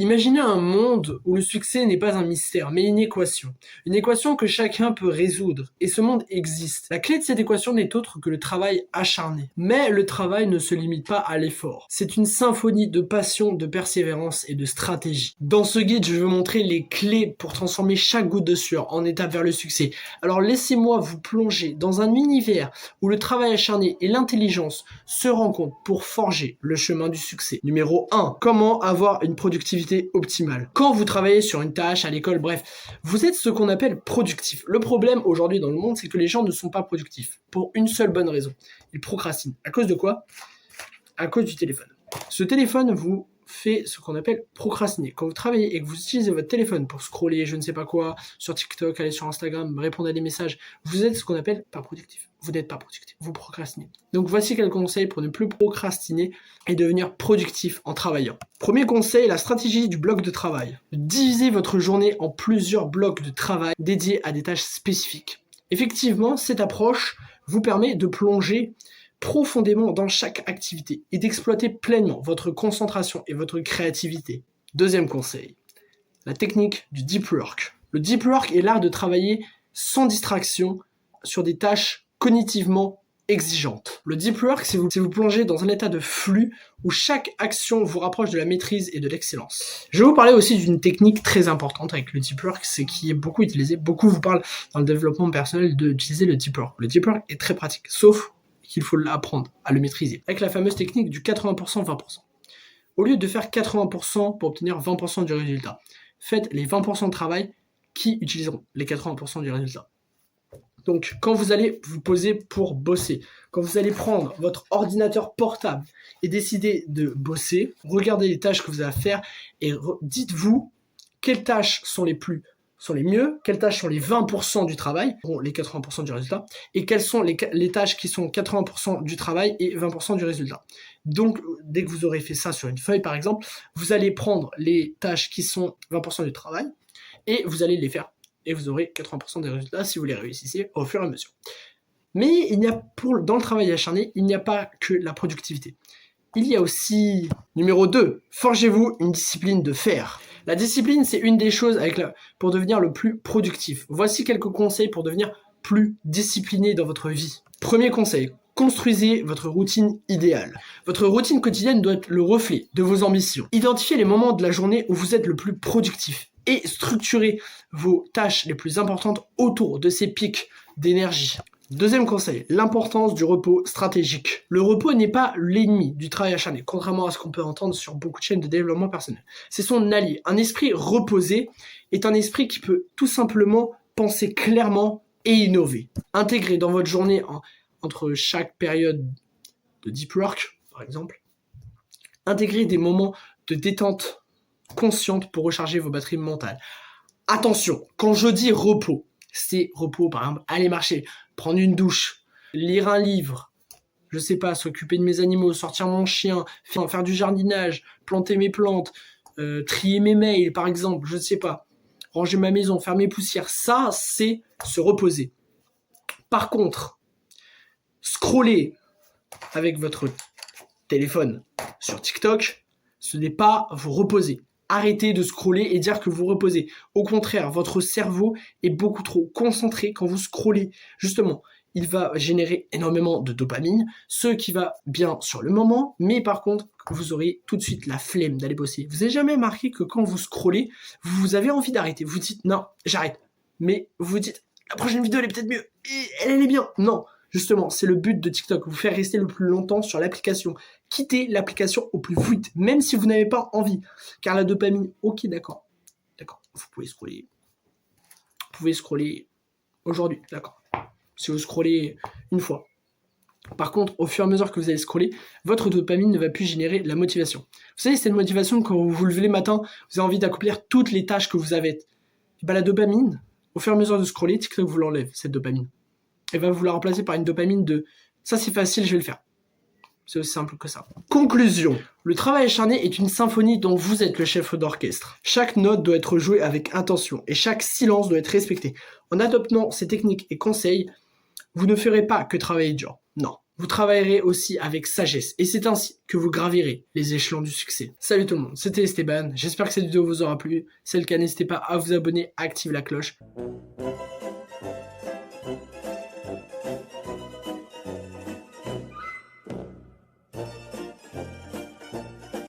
Imaginez un monde où le succès n'est pas un mystère, mais une équation. Une équation que chacun peut résoudre. Et ce monde existe. La clé de cette équation n'est autre que le travail acharné. Mais le travail ne se limite pas à l'effort. C'est une symphonie de passion, de persévérance et de stratégie. Dans ce guide, je veux montrer les clés pour transformer chaque goutte de sueur en étape vers le succès. Alors laissez-moi vous plonger dans un univers où le travail acharné et l'intelligence se rencontrent pour forger le chemin du succès. Numéro 1. Comment avoir une productivité optimale. Quand vous travaillez sur une tâche, à l'école, bref, vous êtes ce qu'on appelle productif. Le problème aujourd'hui dans le monde, c'est que les gens ne sont pas productifs. Pour une seule bonne raison. Ils procrastinent. À cause de quoi? À cause du téléphone. Ce téléphone vous fait ce qu'on appelle procrastiner. Quand vous travaillez et que vous utilisez votre téléphone pour scroller, je ne sais pas quoi, sur TikTok, aller sur Instagram, répondre à des messages, vous êtes ce qu'on appelle pas productif. Vous n'êtes pas productif, vous procrastinez. Donc voici quelques conseils pour ne plus procrastiner et devenir productif en travaillant. Premier conseil, la stratégie du bloc de travail. Divisez votre journée en plusieurs blocs de travail dédiés à des tâches spécifiques. Effectivement, cette approche vous permet de plonger profondément dans chaque activité et d'exploiter pleinement votre concentration et votre créativité. Deuxième conseil, la technique du deep work. Le deep work est l'art de travailler sans distraction sur des tâches cognitivement exigeantes. Le deep work, c'est vous plonger dans un état de flux où chaque action vous rapproche de la maîtrise et de l'excellence. Je vais vous parler aussi d'une technique très importante avec le deep work, c'est qui est beaucoup utilisé. Beaucoup vous parlent dans le développement personnel d'utiliser le deep work. Le deep work est très pratique, sauf qu'il faut l'apprendre à le maîtriser. Avec la fameuse technique du 80%, 20%. Au lieu de faire 80% pour obtenir 20% du résultat, faites les 20% de travail qui utiliseront les 80% du résultat. Donc, quand vous allez vous poser pour bosser, quand vous allez prendre votre ordinateur portable et décider de bosser, regardez les tâches que vous avez à faire et dites-vous quelles tâches sont les mieux, quelles tâches sont les 20% du travail, les 80% du résultat, et quelles sont les tâches qui sont 80% du travail et 20% du résultat. Donc, dès que vous aurez fait ça sur une feuille, par exemple, vous allez prendre les tâches qui sont 20% du travail et vous allez les faire. Et vous aurez 80% des résultats si vous les réussissez au fur et à mesure. Mais dans le travail acharné, il n'y a pas que la productivité. Il y a aussi, numéro 2, forgez-vous une discipline de fer. La discipline, c'est une des choses pour devenir le plus productif. Voici quelques conseils pour devenir plus discipliné dans votre vie. Premier conseil, construisez votre routine idéale. Votre routine quotidienne doit être le reflet de vos ambitions. Identifiez les moments de la journée où vous êtes le plus productif et structurez vos tâches les plus importantes autour de ces pics d'énergie. Deuxième conseil, l'importance du repos stratégique. Le repos n'est pas l'ennemi du travail acharné, contrairement à ce qu'on peut entendre sur beaucoup de chaînes de développement personnel. C'est son allié. Un esprit reposé est un esprit qui peut tout simplement penser clairement et innover. Intégrez dans votre journée, entre chaque période de deep work, par exemple, intégrez des moments de détente consciente pour recharger vos batteries mentales. Attention, quand je dis repos, c'est repos, par exemple, aller marcher, prendre une douche, lire un livre, je sais pas, s'occuper de mes animaux, sortir mon chien, faire du jardinage, planter mes plantes, trier mes mails, par exemple, je ne sais pas, ranger ma maison, faire mes poussières, ça, c'est se reposer. Par contre, scroller avec votre téléphone sur TikTok, ce n'est pas vous reposer. Arrêtez de scroller et dire que vous reposez. Au contraire, votre cerveau est beaucoup trop concentré quand vous scrollez. Justement, il va générer énormément de dopamine, ce qui va bien sur le moment, mais par contre, vous aurez tout de suite la flemme d'aller bosser. Vous n'avez jamais remarqué que quand vous scrollez, vous avez envie d'arrêter. Vous dites, non, j'arrête. Mais vous vous dites, la prochaine vidéo, elle est peut-être mieux. Et elle est bien. Non. Justement, c'est le but de TikTok, vous faire rester le plus longtemps sur l'application. Quittez l'application au plus vite, même si vous n'avez pas envie. Car la dopamine, ok, d'accord, vous pouvez scroller aujourd'hui, d'accord. Si vous scrollez une fois. Par contre, au fur et à mesure que vous allez scroller, votre dopamine ne va plus générer la motivation. Vous savez, c'est une motivation quand vous vous levez le matin, vous avez envie d'accomplir toutes les tâches que vous avez. Et la dopamine, au fur et à mesure de scroller, TikTok vous l'enlève, cette dopamine. Et va vous la remplacer par une dopamine de « ça c'est facile, je vais le faire ». C'est aussi simple que ça. Conclusion. Le travail acharné est une symphonie dont vous êtes le chef d'orchestre. Chaque note doit être jouée avec intention et chaque silence doit être respecté. En adoptant ces techniques et conseils, vous ne ferez pas que travailler dur. Non. vous travaillerez aussi avec sagesse. Et c'est ainsi que vous gravirez les échelons du succès. Salut tout le monde, c'était Esteban. J'espère que cette vidéo vous aura plu. Si c'est le cas, n'hésitez pas à vous abonner, à activer la cloche.